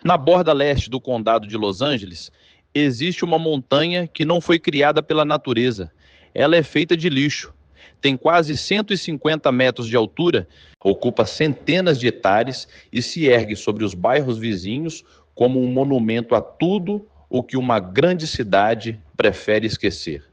Na borda leste do condado de Los Angeles, existe uma montanha que não foi criada pela natureza. Ela é feita de lixo. Tem quase 150 metros de altura, ocupa centenas de hectares e se ergue sobre os bairros vizinhos como um monumento a tudo o que uma grande cidade prefere esquecer.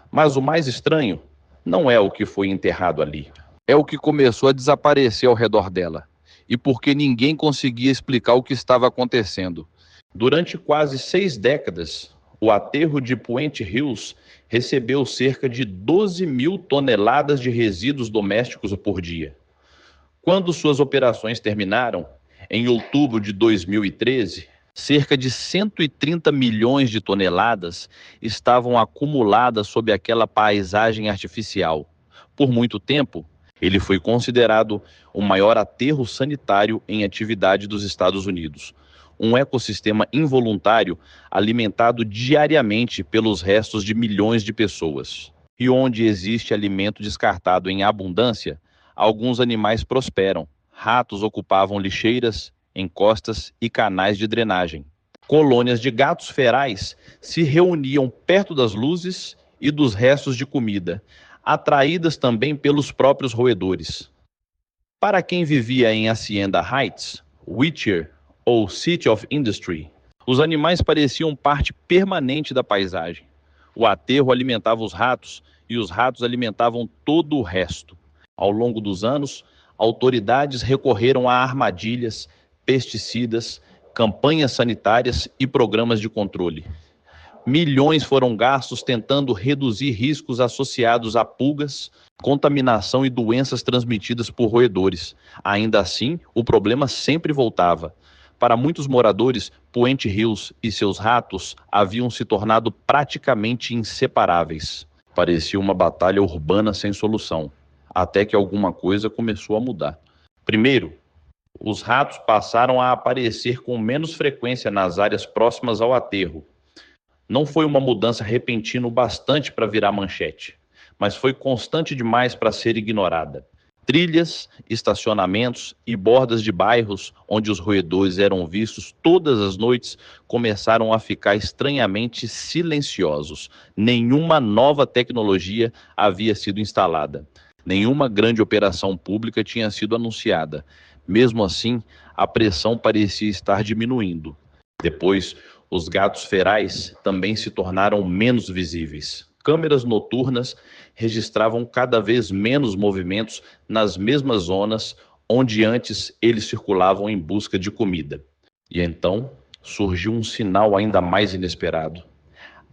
Mas o mais estranho não é o que foi enterrado ali, é o que começou a desaparecer ao redor dela, e porque ninguém conseguia explicar o que estava acontecendo. Durante quase 6 décadas, o aterro de Puente Hills recebeu cerca de 12 mil toneladas de resíduos domésticos por dia. Quando suas operações terminaram, em outubro de 2013, cerca de 130 milhões de toneladas estavam acumuladas sob aquela paisagem artificial. Por muito tempo, ele foi considerado o maior aterro sanitário em atividade dos Estados Unidos. Um ecossistema involuntário alimentado diariamente pelos restos de milhões de pessoas. E onde existe alimento descartado em abundância, alguns animais prosperam. Ratos ocupavam lixeiras, encostas e canais de drenagem. Colônias de gatos ferais se reuniam perto das luzes e dos restos de comida, atraídas também pelos próprios roedores. Para quem vivia em Hacienda Heights, Whittier ou City of Industry, os animais pareciam parte permanente da paisagem. O aterro alimentava os ratos e os ratos alimentavam todo o resto. Ao longo dos anos, autoridades recorreram a armadilhas, pesticidas, campanhas sanitárias e programas de controle. Milhões foram gastos tentando reduzir riscos associados a pulgas, contaminação e doenças transmitidas por roedores. Ainda assim, o problema sempre voltava. Para muitos moradores, Puente Hills e seus ratos haviam se tornado praticamente inseparáveis. Parecia uma batalha urbana sem solução, até que alguma coisa começou a mudar. Primeiro, os ratos passaram a aparecer com menos frequência nas áreas próximas ao aterro. Não foi uma mudança repentina o bastante para virar manchete, mas foi constante demais para ser ignorada. Trilhas, estacionamentos e bordas de bairros onde os roedores eram vistos todas as noites começaram a ficar estranhamente silenciosos. Nenhuma nova tecnologia havia sido instalada. Nenhuma grande operação pública tinha sido anunciada. Mesmo assim, a pressão parecia estar diminuindo. Depois, os gatos ferais também se tornaram menos visíveis. Câmeras noturnas registravam cada vez menos movimentos nas mesmas zonas onde antes eles circulavam em busca de comida. E então surgiu um sinal ainda mais inesperado.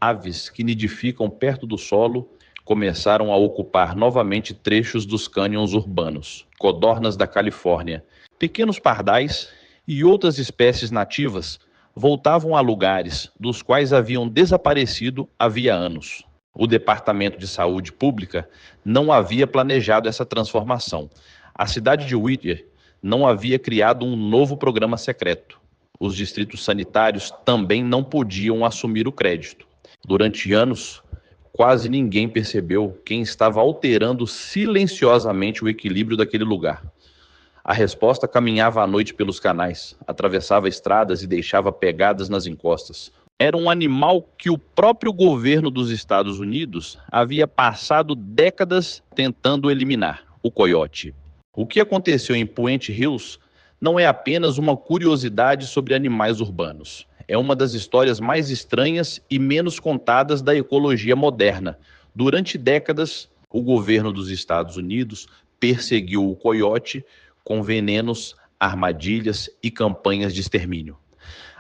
Aves que nidificam perto do solo começaram a ocupar novamente trechos dos cânions urbanos. Codornas da Califórnia, pequenos pardais e outras espécies nativas voltavam a lugares dos quais haviam desaparecido havia anos. O Departamento de Saúde Pública não havia planejado essa transformação. A cidade de Whittier não havia criado um novo programa secreto. Os distritos sanitários também não podiam assumir o crédito. Durante anos, quase ninguém percebeu quem estava alterando silenciosamente o equilíbrio daquele lugar. A resposta caminhava à noite pelos canais, atravessava estradas e deixava pegadas nas encostas. Era um animal que o próprio governo dos Estados Unidos havia passado décadas tentando eliminar, o coiote. O que aconteceu em Puente Hills não é apenas uma curiosidade sobre animais urbanos. É uma das histórias mais estranhas e menos contadas da ecologia moderna. Durante décadas, o governo dos Estados Unidos perseguiu o coiote com venenos, armadilhas e campanhas de extermínio.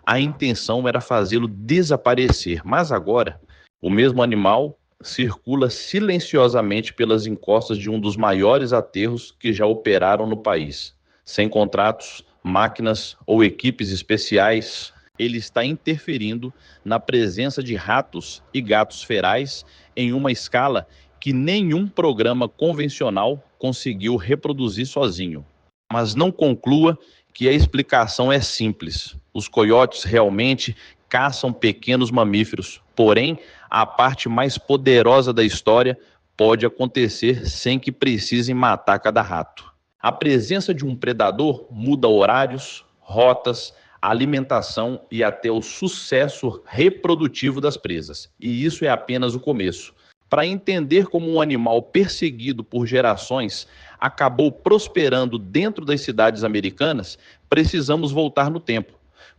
A intenção era fazê-lo desaparecer, mas agora o mesmo animal circula silenciosamente pelas encostas de um dos maiores aterros que já operaram no país. Sem contratos, máquinas ou equipes especiais, ele está interferindo na presença de ratos e gatos ferais em uma escala que nenhum programa convencional conseguiu reproduzir sozinho. Mas não conclua que a explicação é simples. Os coiotes realmente caçam pequenos mamíferos, porém, a parte mais poderosa da história pode acontecer sem que precisem matar cada rato. A presença de um predador muda horários, rotas, a alimentação e até o sucesso reprodutivo das presas. E isso é apenas o começo. Para entender como um animal perseguido por gerações acabou prosperando dentro das cidades americanas, precisamos voltar no tempo,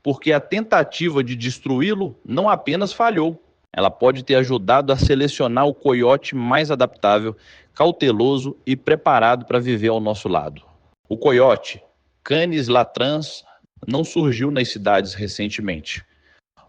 porque a tentativa de destruí-lo não apenas falhou, ela pode ter ajudado a selecionar o coiote mais adaptável, cauteloso e preparado para viver ao nosso lado. O coiote, Canis latrans, não surgiu nas cidades recentemente.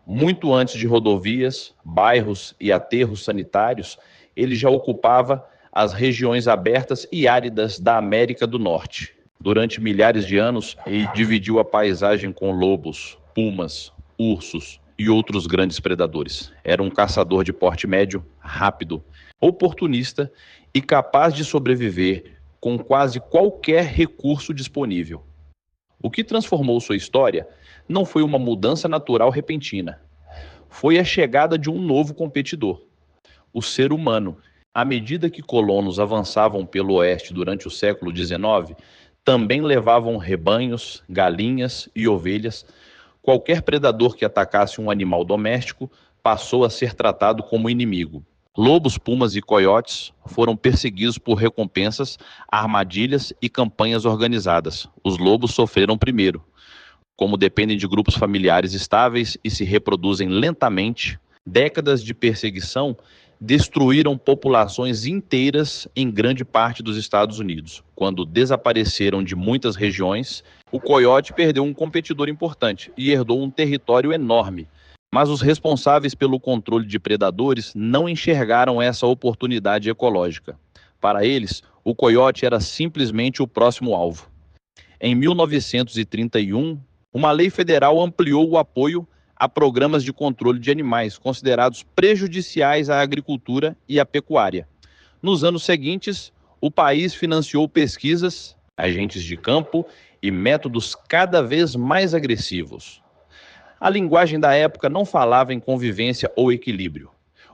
Muito antes de rodovias, bairros e aterros sanitários, ele já ocupava as regiões abertas e áridas da América do Norte. Durante milhares de anos, ele dividiu a paisagem com lobos, pumas, ursos e outros grandes predadores. Era um caçador de porte médio, rápido, oportunista e capaz de sobreviver com quase qualquer recurso disponível. O que transformou sua história não foi uma mudança natural repentina. Foi a chegada de um novo competidor, o ser humano. À medida que colonos avançavam pelo oeste durante o século XIX, também levavam rebanhos, galinhas e ovelhas. Qualquer predador que atacasse um animal doméstico passou a ser tratado como inimigo. Lobos, pumas e coiotes foram perseguidos por recompensas, armadilhas e campanhas organizadas. Os lobos sofreram primeiro. Como dependem de grupos familiares estáveis e se reproduzem lentamente, décadas de perseguição destruíram populações inteiras em grande parte dos Estados Unidos. Quando desapareceram de muitas regiões, o coiote perdeu um competidor importante e herdou um território enorme. Mas os responsáveis pelo controle de predadores não enxergaram essa oportunidade ecológica. Para eles, o coiote era simplesmente o próximo alvo. Em 1931, uma lei federal ampliou o apoio a programas de controle de animais considerados prejudiciais à agricultura e à pecuária. Nos anos seguintes, o país financiou pesquisas, agentes de campo e métodos cada vez mais agressivos. A linguagem da época não falava em convivência ou equilíbrio.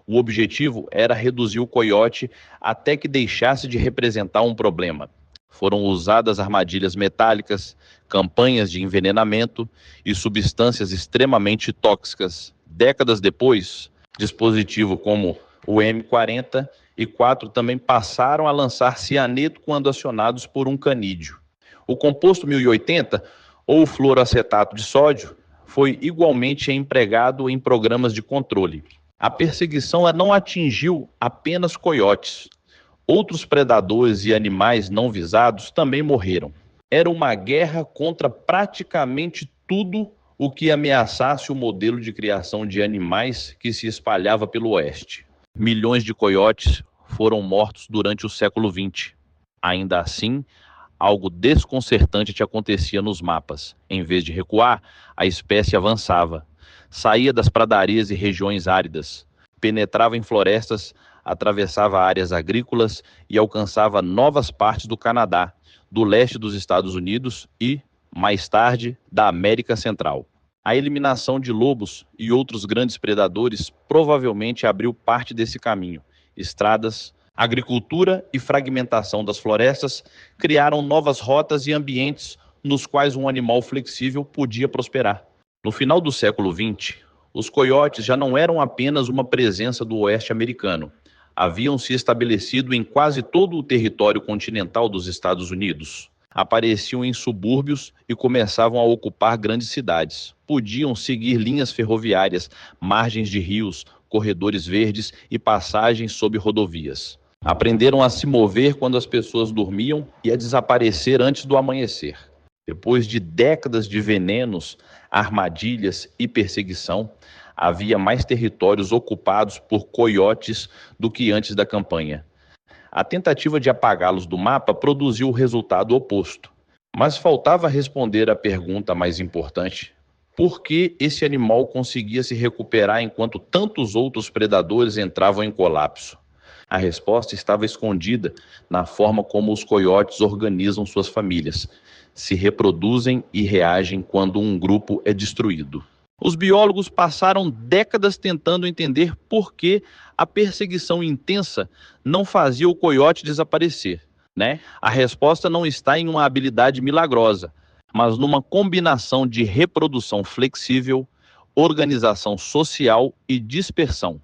O objetivo era reduzir o coiote até que deixasse de representar um problema. Foram usadas armadilhas metálicas, campanhas de envenenamento e substâncias extremamente tóxicas. Décadas depois, dispositivos como o M40 e 4 também passaram a lançar cianeto quando acionados por um canídeo. O composto 1080, ou fluoroacetato de sódio, foi igualmente empregado em programas de controle. A perseguição não atingiu apenas coiotes. Outros predadores e animais não visados também morreram. Era uma guerra contra praticamente tudo o que ameaçasse o modelo de criação de animais que se espalhava pelo oeste. Milhões de coiotes foram mortos durante o século XX. Ainda assim, algo desconcertante acontecia nos mapas. Em vez de recuar, a espécie avançava. Saía das pradarias e regiões áridas, penetrava em florestas, atravessava áreas agrícolas e alcançava novas partes do Canadá, do leste dos Estados Unidos e, mais tarde, da América Central. A eliminação de lobos e outros grandes predadores provavelmente abriu parte desse caminho. Estradas, agricultura e fragmentação das florestas criaram novas rotas e ambientes nos quais um animal flexível podia prosperar. No final do século XX, os coiotes já não eram apenas uma presença do oeste americano. Haviam se estabelecido em quase todo o território continental dos Estados Unidos. Apareciam em subúrbios e começavam a ocupar grandes cidades. Podiam seguir linhas ferroviárias, margens de rios, corredores verdes e passagens sob rodovias. Aprenderam a se mover quando as pessoas dormiam e a desaparecer antes do amanhecer. Depois de décadas de venenos, armadilhas e perseguição, havia mais territórios ocupados por coiotes do que antes da campanha. A tentativa de apagá-los do mapa produziu o resultado oposto. Mas faltava responder à pergunta mais importante: por que esse animal conseguia se recuperar enquanto tantos outros predadores entravam em colapso? A resposta estava escondida na forma como os coiotes organizam suas famílias, se reproduzem e reagem quando um grupo é destruído. Os biólogos passaram décadas tentando entender por que a perseguição intensa não fazia o coiote desaparecer, né? A resposta não está em uma habilidade milagrosa, mas numa combinação de reprodução flexível, organização social e dispersão.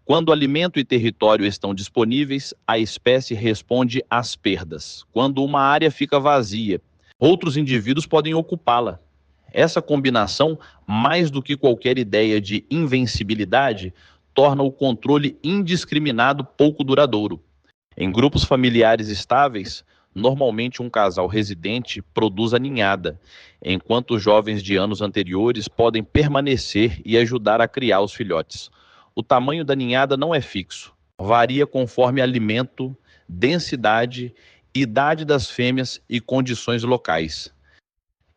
Quando alimento e território estão disponíveis, a espécie responde às perdas. Quando uma área fica vazia, outros indivíduos podem ocupá-la. Essa combinação, mais do que qualquer ideia de invencibilidade, torna o controle indiscriminado pouco duradouro. Em grupos familiares estáveis, normalmente um casal residente produz a ninhada, enquanto os jovens de anos anteriores podem permanecer e ajudar a criar os filhotes. O tamanho da ninhada não é fixo, varia conforme alimento, densidade, idade das fêmeas e condições locais.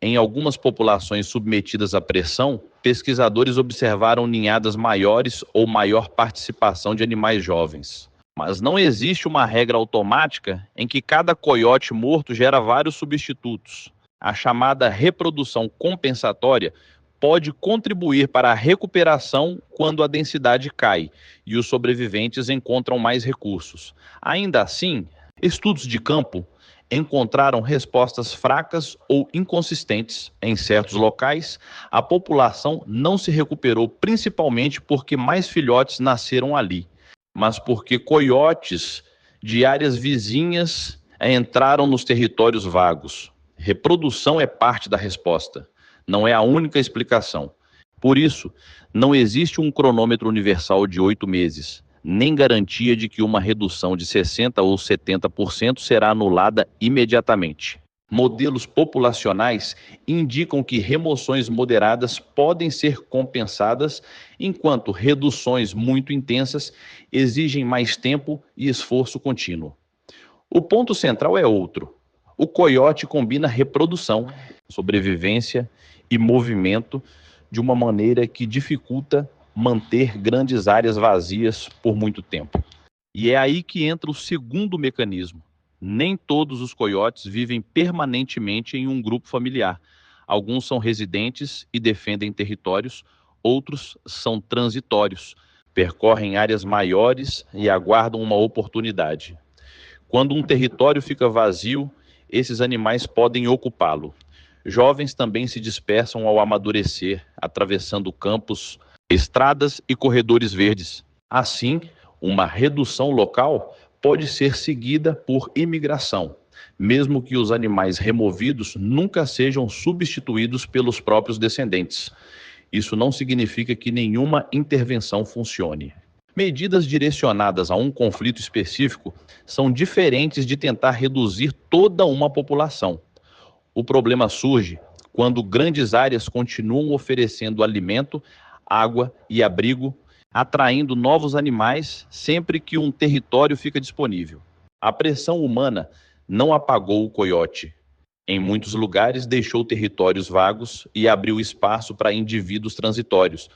Em algumas populações submetidas à pressão, pesquisadores observaram ninhadas maiores ou maior participação de animais jovens. Mas não existe uma regra automática em que cada coiote morto gera vários substitutos. A chamada reprodução compensatória pode contribuir para a recuperação quando a densidade cai e os sobreviventes encontram mais recursos. Ainda assim, estudos de campo encontraram respostas fracas ou inconsistentes. Em certos locais, a população não se recuperou principalmente porque mais filhotes nasceram ali, mas porque coiotes de áreas vizinhas entraram nos territórios vagos. Reprodução é parte da resposta, não é a única explicação. Por isso, não existe um cronômetro universal de 8 meses, nem garantia de que uma redução de 60% ou 70% será anulada imediatamente. Modelos populacionais indicam que remoções moderadas podem ser compensadas, enquanto reduções muito intensas exigem mais tempo e esforço contínuo. O ponto central é outro. O coiote combina reprodução, sobrevivência e movimento de uma maneira que dificulta manter grandes áreas vazias por muito tempo. E é aí que entra o segundo mecanismo. Nem todos os coiotes vivem permanentemente em um grupo familiar. Alguns são residentes e defendem territórios, outros são transitórios, percorrem áreas maiores e aguardam uma oportunidade. Quando um território fica vazio, esses animais podem ocupá-lo. Jovens também se dispersam ao amadurecer, atravessando campos, estradas e corredores verdes. Assim, uma redução local pode ser seguida por imigração, mesmo que os animais removidos nunca sejam substituídos pelos próprios descendentes. Isso não significa que nenhuma intervenção funcione. Medidas direcionadas a um conflito específico são diferentes de tentar reduzir toda uma população. O problema surge quando grandes áreas continuam oferecendo alimento, água e abrigo, atraindo novos animais sempre que um território fica disponível. A pressão humana não apagou o coiote. Em muitos lugares, deixou territórios vagos e abriu espaço para indivíduos transitórios.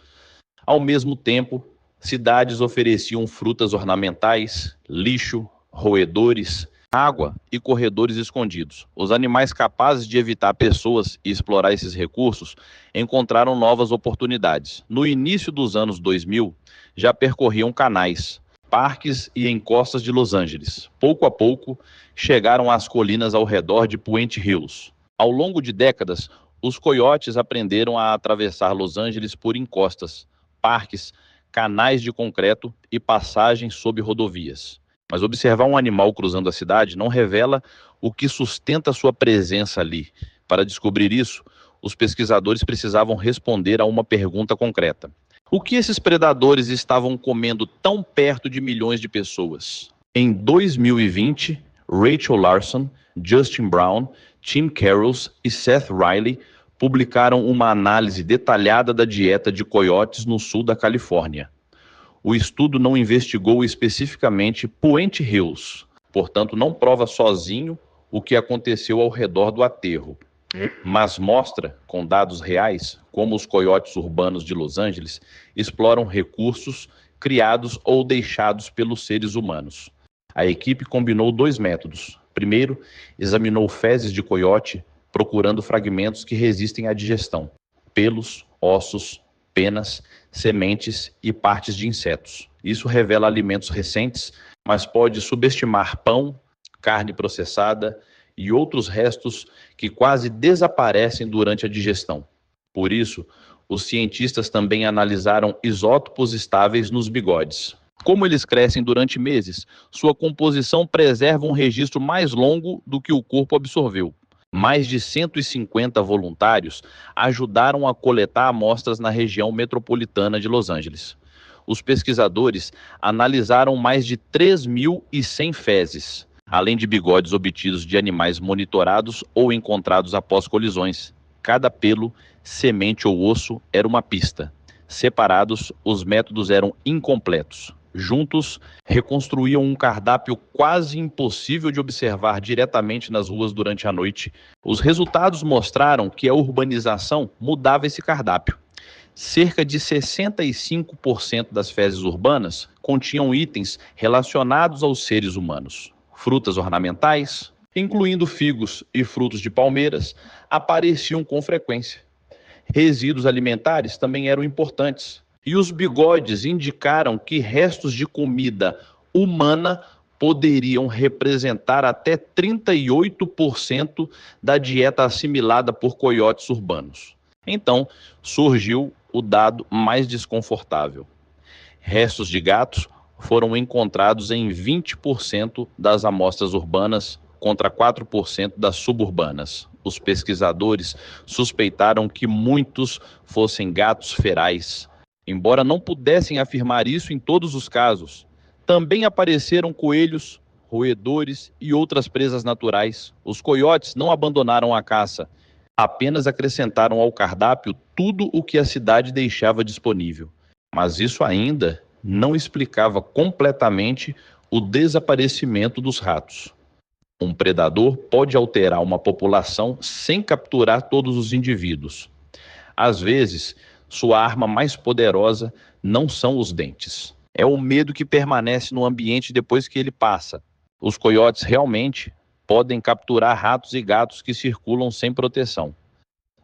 Ao mesmo tempo, cidades ofereciam frutas ornamentais, lixo, roedores, água e corredores escondidos. Os animais capazes de evitar pessoas e explorar esses recursos encontraram novas oportunidades. No início dos anos 2000, já percorriam canais, parques e encostas de Los Angeles. Pouco a pouco, chegaram às colinas ao redor de Puente Hills. Ao longo de décadas, os coiotes aprenderam a atravessar Los Angeles por encostas, parques, canais de concreto e passagens sob rodovias. Mas observar um animal cruzando a cidade não revela o que sustenta sua presença ali. Para descobrir isso, os pesquisadores precisavam responder a uma pergunta concreta. O que esses predadores estavam comendo tão perto de milhões de pessoas? Em 2020, Rachel Larson, Justin Brown, Tim Carrolls e Seth Riley publicaram uma análise detalhada da dieta de coiotes no sul da Califórnia. O estudo não investigou especificamente Puente Hills, portanto não prova sozinho o que aconteceu ao redor do aterro, mas mostra, com dados reais, como os coiotes urbanos de Los Angeles exploram recursos criados ou deixados pelos seres humanos. A equipe combinou 2 métodos. Primeiro, examinou fezes de coiote, procurando fragmentos que resistem à digestão, pelos, ossos, penas, sementes e partes de insetos. Isso revela alimentos recentes, mas pode subestimar pão, carne processada e outros restos que quase desaparecem durante a digestão. Por isso, os cientistas também analisaram isótopos estáveis nos bigodes. Como eles crescem durante meses, sua composição preserva um registro mais longo do que o corpo absorveu. Mais de 150 voluntários ajudaram a coletar amostras na região metropolitana de Los Angeles. Os pesquisadores analisaram mais de 3.100 fezes, além de bigodes obtidos de animais monitorados ou encontrados após colisões. Cada pelo, semente ou osso era uma pista. Separados, os métodos eram incompletos. Juntos, reconstruíam um cardápio quase impossível de observar diretamente nas ruas durante a noite. Os resultados mostraram que a urbanização mudava esse cardápio. Cerca de 65% das fezes urbanas continham itens relacionados aos seres humanos. Frutas ornamentais, incluindo figos e frutos de palmeiras, apareciam com frequência. Resíduos alimentares também eram importantes. E os bigodes indicaram que restos de comida humana poderiam representar até 38% da dieta assimilada por coiotes urbanos. Então, surgiu o dado mais desconfortável. Restos de gatos foram encontrados em 20% das amostras urbanas contra 4% das suburbanas. Os pesquisadores suspeitaram que muitos fossem gatos ferais. Embora não pudessem afirmar isso em todos os casos, também apareceram coelhos, roedores e outras presas naturais. Os coiotes não abandonaram a caça, apenas acrescentaram ao cardápio tudo o que a cidade deixava disponível. Mas isso ainda não explicava completamente o desaparecimento dos ratos. Um predador pode alterar uma população sem capturar todos os indivíduos. Às vezes, sua arma mais poderosa não são os dentes. É o medo que permanece no ambiente depois que ele passa. Os coiotes realmente podem capturar ratos e gatos que circulam sem proteção.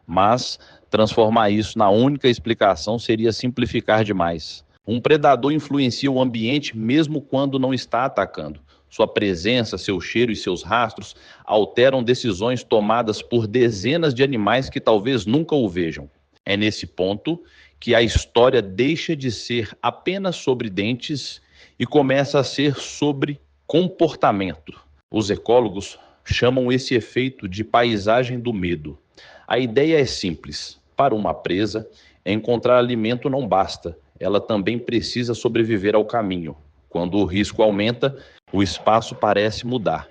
Mas transformar isso na única explicação seria simplificar demais. Um predador influencia o ambiente mesmo quando não está atacando. Sua presença, seu cheiro e seus rastros alteram decisões tomadas por dezenas de animais que talvez nunca o vejam. É nesse ponto que a história deixa de ser apenas sobre dentes e começa a ser sobre comportamento. Os ecólogos chamam esse efeito de paisagem do medo. A ideia é simples. Para uma presa, encontrar alimento não basta. Ela também precisa sobreviver ao caminho. Quando o risco aumenta, o espaço parece mudar.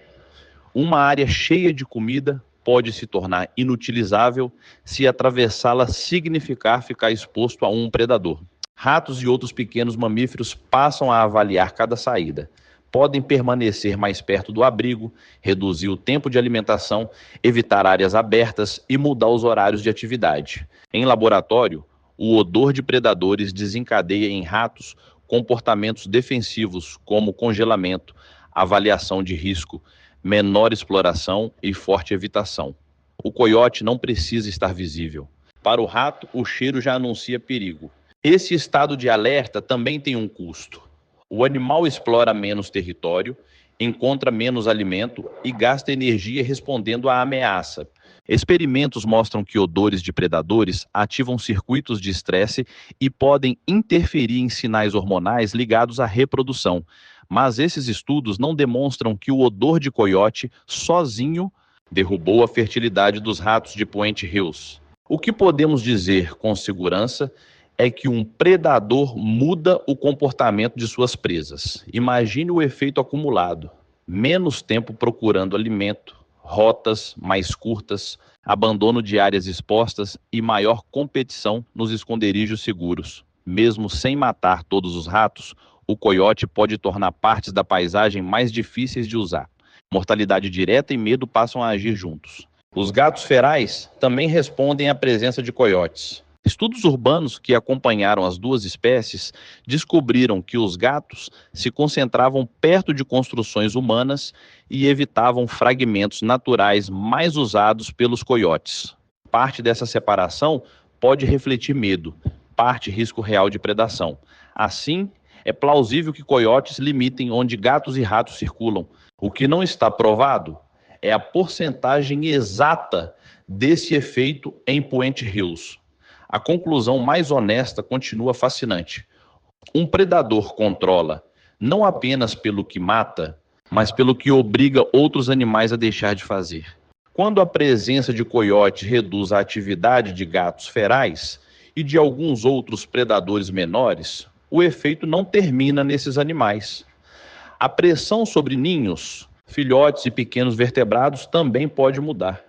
Uma área cheia de comida pode se tornar inutilizável se atravessá-la significar ficar exposto a um predador. Ratos e outros pequenos mamíferos passam a avaliar cada saída. Podem permanecer mais perto do abrigo, reduzir o tempo de alimentação, evitar áreas abertas e mudar os horários de atividade. Em laboratório, o odor de predadores desencadeia em ratos comportamentos defensivos como congelamento, avaliação de risco, menor exploração e forte evitação. O coiote não precisa estar visível. Para o rato, o cheiro já anuncia perigo. Esse estado de alerta também tem um custo. O animal explora menos território, encontra menos alimento e gasta energia respondendo à ameaça. Experimentos mostram que odores de predadores ativam circuitos de estresse e podem interferir em sinais hormonais ligados à reprodução. Mas esses estudos não demonstram que o odor de coiote sozinho derrubou a fertilidade dos ratos de Puente Hills. O que podemos dizer com segurança é que um predador muda o comportamento de suas presas. Imagine o efeito acumulado: menos tempo procurando alimento, rotas mais curtas, abandono de áreas expostas e maior competição nos esconderijos seguros. Mesmo sem matar todos os ratos, o coiote pode tornar partes da paisagem mais difíceis de usar. Mortalidade direta e medo passam a agir juntos. Os gatos ferais também respondem à presença de coiotes. Estudos urbanos que acompanharam as duas espécies descobriram que os gatos se concentravam perto de construções humanas e evitavam fragmentos naturais mais usados pelos coiotes. Parte dessa separação pode refletir medo, parte risco real de predação. Assim, é plausível que coiotes limitem onde gatos e ratos circulam. O que não está provado é a porcentagem exata desse efeito em Puente Hills. A conclusão mais honesta continua fascinante. Um predador controla não apenas pelo que mata, mas pelo que obriga outros animais a deixar de fazer. Quando a presença de coiotes reduz a atividade de gatos ferais e de alguns outros predadores menores, o efeito não termina nesses animais. A pressão sobre ninhos, filhotes e pequenos vertebrados também pode mudar.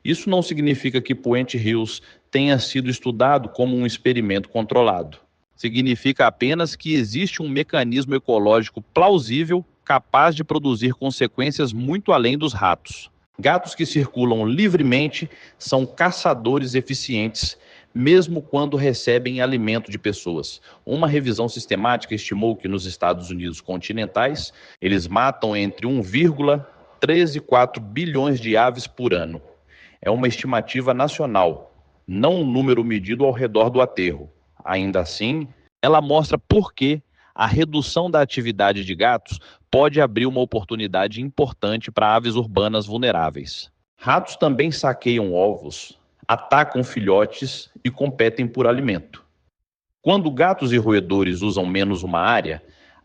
Isso não significa que Puente Hills tenha sido estudado como um experimento controlado. Significa apenas que existe um mecanismo ecológico plausível capaz de produzir consequências muito além dos ratos. Gatos que circulam livremente são caçadores eficientes, mesmo quando recebem alimento de pessoas. Uma revisão sistemática estimou que nos Estados Unidos continentais, eles matam entre 1,3 e 4 bilhões de aves por ano. É uma estimativa nacional, não um número medido ao redor do aterro. Ainda assim, ela mostra por que a redução da atividade de gatos pode abrir uma oportunidade importante para aves urbanas vulneráveis. Ratos também saqueiam ovos, atacam filhotes e competem por alimento. Quando gatos e roedores usam menos uma área,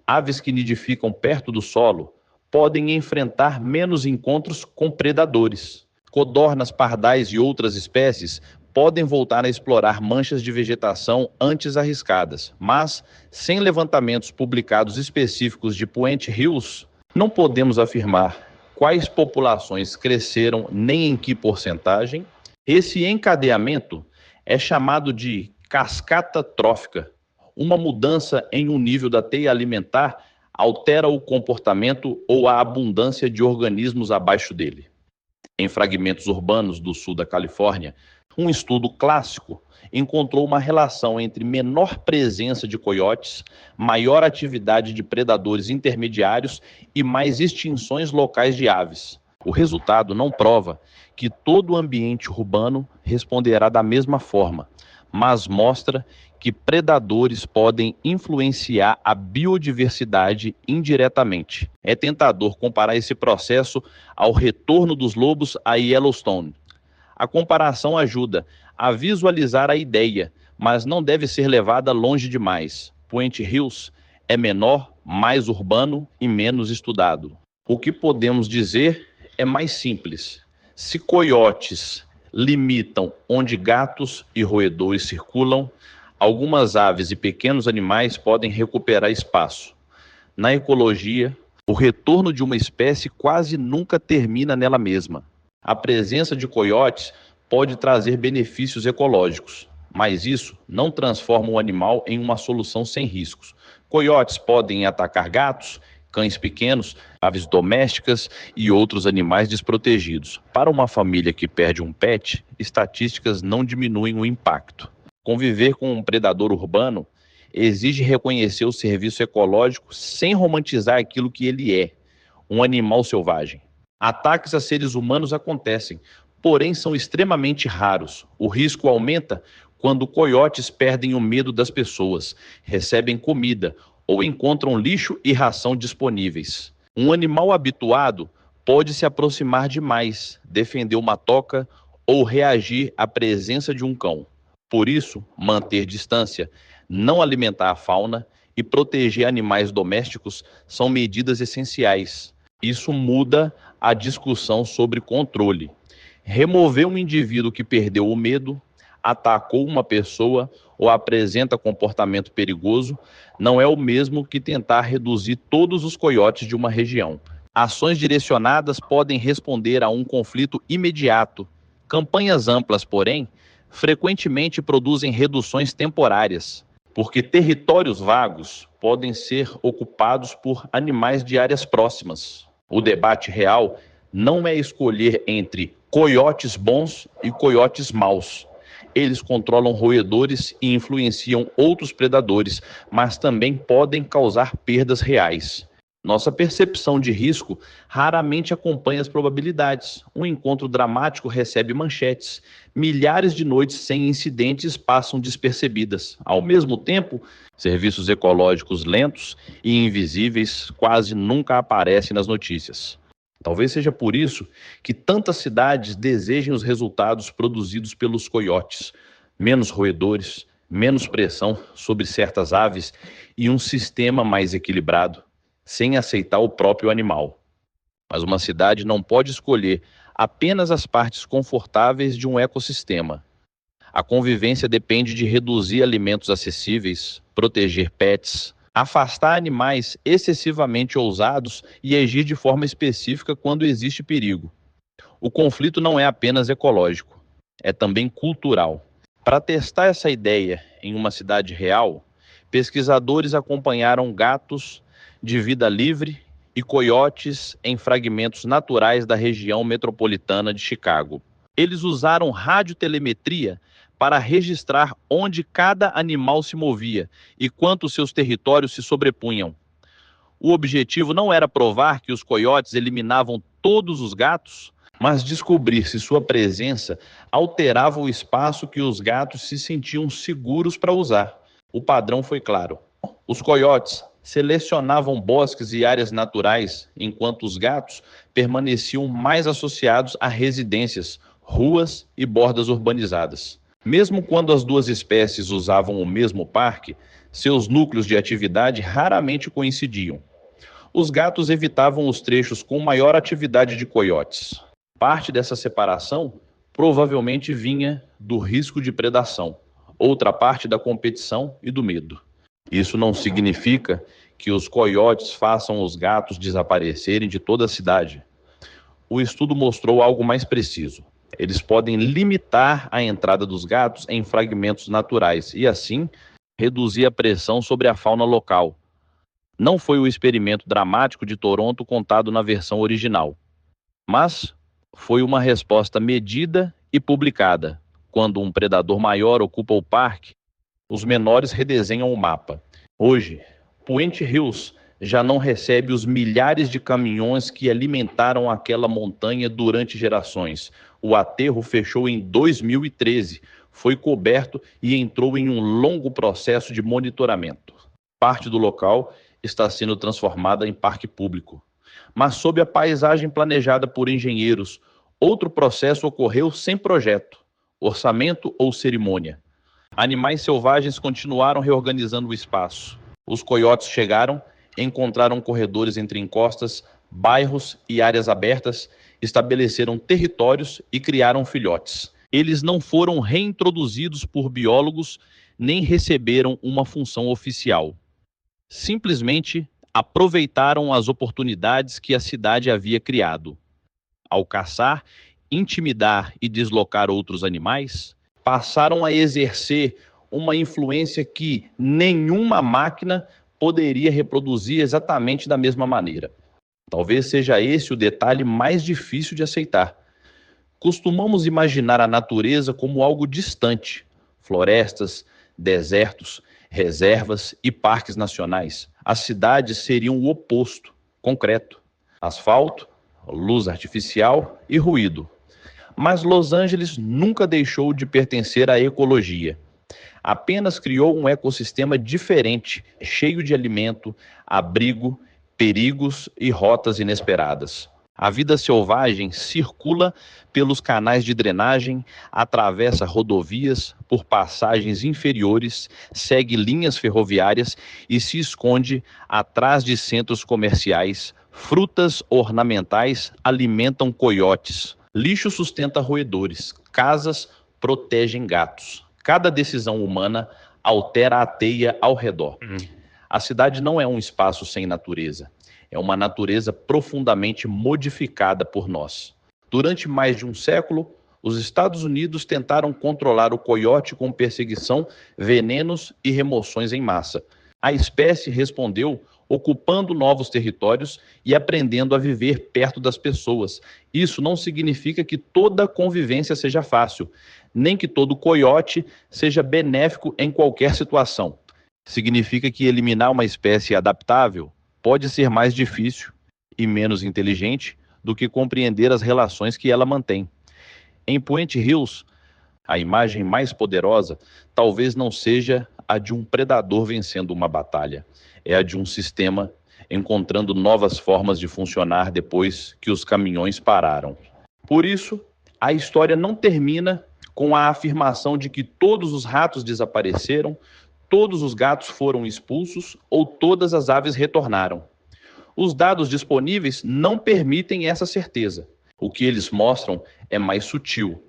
aves que nidificam perto do solo podem enfrentar menos encontros com predadores. Codornas, pardais e outras espécies podem voltar a explorar manchas de vegetação antes arriscadas, mas, sem levantamentos publicados específicos de Puente Hills, não podemos afirmar quais populações cresceram nem em que porcentagem. Esse encadeamento é chamado de cascata trófica. Uma mudança em um nível da teia alimentar altera o comportamento ou a abundância de organismos abaixo dele. Em fragmentos urbanos do sul da Califórnia, um estudo clássico encontrou uma relação entre menor presença de coiotes, maior atividade de predadores intermediários e mais extinções locais de aves. O resultado não prova que todo o ambiente urbano responderá da mesma forma, mas mostra que predadores podem influenciar a biodiversidade indiretamente. É tentador comparar esse processo ao retorno dos lobos a Yellowstone. A comparação ajuda a visualizar a ideia, mas não deve ser levada longe demais. Puente Hills é menor, mais urbano e menos estudado. O que podemos dizer é mais simples. Se coiotes limitam onde gatos e roedores circulam, algumas aves e pequenos animais podem recuperar espaço. Na ecologia, o retorno de uma espécie quase nunca termina nela mesma. A presença de coiotes pode trazer benefícios ecológicos, mas isso não transforma o animal em uma solução sem riscos. Coiotes podem atacar gatos, cães pequenos, aves domésticas e outros animais desprotegidos. Para uma família que perde um pet, estatísticas não diminuem o impacto. Conviver com um predador urbano exige reconhecer o serviço ecológico sem romantizar aquilo que ele é, um animal selvagem. Ataques a seres humanos acontecem, porém são extremamente raros. O risco aumenta quando coiotes perdem o medo das pessoas, recebem comida ou encontram lixo e ração disponíveis. Um animal habituado pode se aproximar demais, defender uma toca ou reagir à presença de um cão. Por isso, manter distância, não alimentar a fauna e proteger animais domésticos são medidas essenciais. Isso muda a discussão sobre controle. Remover um indivíduo que perdeu o medo, atacou uma pessoa ou apresenta comportamento perigoso não é o mesmo que tentar reduzir todos os coiotes de uma região. Ações direcionadas podem responder a um conflito imediato. Campanhas amplas, porém, frequentemente produzem reduções temporárias, porque territórios vagos podem ser ocupados por animais de áreas próximas. O debate real não é escolher entre coiotes bons e coiotes maus. Eles controlam roedores e influenciam outros predadores, mas também podem causar perdas reais. Nossa percepção de risco raramente acompanha as probabilidades. Um encontro dramático recebe manchetes. Milhares de noites sem incidentes passam despercebidas. Ao mesmo tempo, serviços ecológicos lentos e invisíveis quase nunca aparecem nas notícias. Talvez seja por isso que tantas cidades desejem os resultados produzidos pelos coiotes: menos roedores, menos pressão sobre certas aves e um sistema mais equilibrado, sem aceitar o próprio animal. Mas uma cidade não pode escolher apenas as partes confortáveis de um ecossistema. A convivência depende de reduzir alimentos acessíveis, proteger pets, afastar animais excessivamente ousados e agir de forma específica quando existe perigo. O conflito não é apenas ecológico, é também cultural. Para testar essa ideia em uma cidade real, pesquisadores acompanharam gatos de vida livre e coiotes em fragmentos naturais da região metropolitana de Chicago. Eles usaram radiotelemetria para registrar onde cada animal se movia e quanto seus territórios se sobrepunham. O objetivo não era provar que os coiotes eliminavam todos os gatos, mas descobrir se sua presença alterava o espaço que os gatos se sentiam seguros para usar. O padrão foi claro. Os coiotes selecionavam bosques e áreas naturais, enquanto os gatos permaneciam mais associados a residências, ruas e bordas urbanizadas. Mesmo quando as duas espécies usavam o mesmo parque, seus núcleos de atividade raramente coincidiam. Os gatos evitavam os trechos com maior atividade de coiotes. Parte dessa separação provavelmente vinha do risco de predação, outra parte da competição e do medo. Isso não significa que os coiotes façam os gatos desaparecerem de toda a cidade. O estudo mostrou algo mais preciso. Eles podem limitar a entrada dos gatos em fragmentos naturais e, assim, reduzir a pressão sobre a fauna local. Não foi o experimento dramático de Toronto contado na versão original, mas foi uma resposta medida e publicada. Quando um predador maior ocupa o parque, os menores redesenham o mapa. Hoje, Puente Hills já não recebe os milhares de caminhões que alimentaram aquela montanha durante gerações. O aterro fechou em 2013, foi coberto e entrou em um longo processo de monitoramento. Parte do local está sendo transformada em parque público, mas sob a paisagem planejada por engenheiros. Outro processo ocorreu sem projeto, orçamento ou cerimônia. Animais selvagens continuaram reorganizando o espaço. Os coiotes chegaram, encontraram corredores entre encostas, bairros e áreas abertas, estabeleceram territórios e criaram filhotes. Eles não foram reintroduzidos por biólogos nem receberam uma função oficial. Simplesmente aproveitaram as oportunidades que a cidade havia criado. Ao caçar, intimidar e deslocar outros animais, passaram a exercer uma influência que nenhuma máquina poderia reproduzir exatamente da mesma maneira. Talvez seja esse o detalhe mais difícil de aceitar. Costumamos imaginar a natureza como algo distante: florestas, desertos, reservas e parques nacionais. As cidades seriam o oposto: concreto, asfalto, luz artificial e ruído. Mas Los Angeles nunca deixou de pertencer à ecologia. Apenas criou um ecossistema diferente, cheio de alimento, abrigo, perigos e rotas inesperadas. A vida selvagem circula pelos canais de drenagem, atravessa rodovias, por passagens inferiores, segue linhas ferroviárias e se esconde atrás de centros comerciais. Frutas ornamentais alimentam coiotes. Lixo sustenta roedores. Casas protegem gatos. Cada decisão humana altera a teia ao redor. A cidade não é um espaço sem natureza. É uma natureza profundamente modificada por nós. Durante mais de um século, os Estados Unidos tentaram controlar o coiote com perseguição, venenos e remoções em massa. A espécie respondeu ocupando novos territórios e aprendendo a viver perto das pessoas. Isso não significa que toda convivência seja fácil, nem que todo coiote seja benéfico em qualquer situação. Significa que eliminar uma espécie adaptável pode ser mais difícil e menos inteligente do que compreender as relações que ela mantém. Em Puente Hills, a imagem mais poderosa talvez não seja a de um predador vencendo uma batalha, é a de um sistema encontrando novas formas de funcionar depois que os caminhões pararam. Por isso, a história não termina com a afirmação de que todos os ratos desapareceram, todos os gatos foram expulsos ou todas as aves retornaram. Os dados disponíveis não permitem essa certeza. O que eles mostram é mais sutil.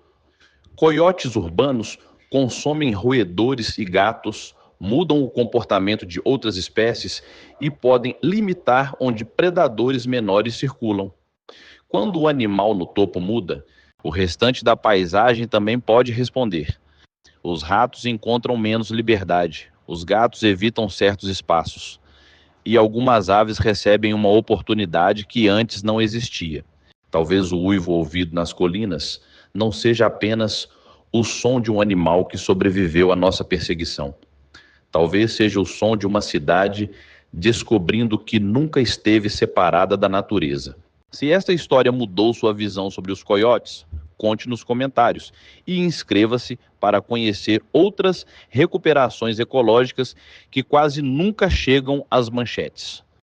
Coiotes urbanos consomem roedores e gatos, mudam o comportamento de outras espécies e podem limitar onde predadores menores circulam. Quando o animal no topo muda, o restante da paisagem também pode responder. Os ratos encontram menos liberdade, os gatos evitam certos espaços, e algumas aves recebem uma oportunidade que antes não existia. Talvez o uivo ouvido nas colinas não seja apenas o som de um animal que sobreviveu à nossa perseguição. Talvez seja o som de uma cidade descobrindo que nunca esteve separada da natureza. Se esta história mudou sua visão sobre os coiotes, conte nos comentários e inscreva-se para conhecer outras recuperações ecológicas que quase nunca chegam às manchetes.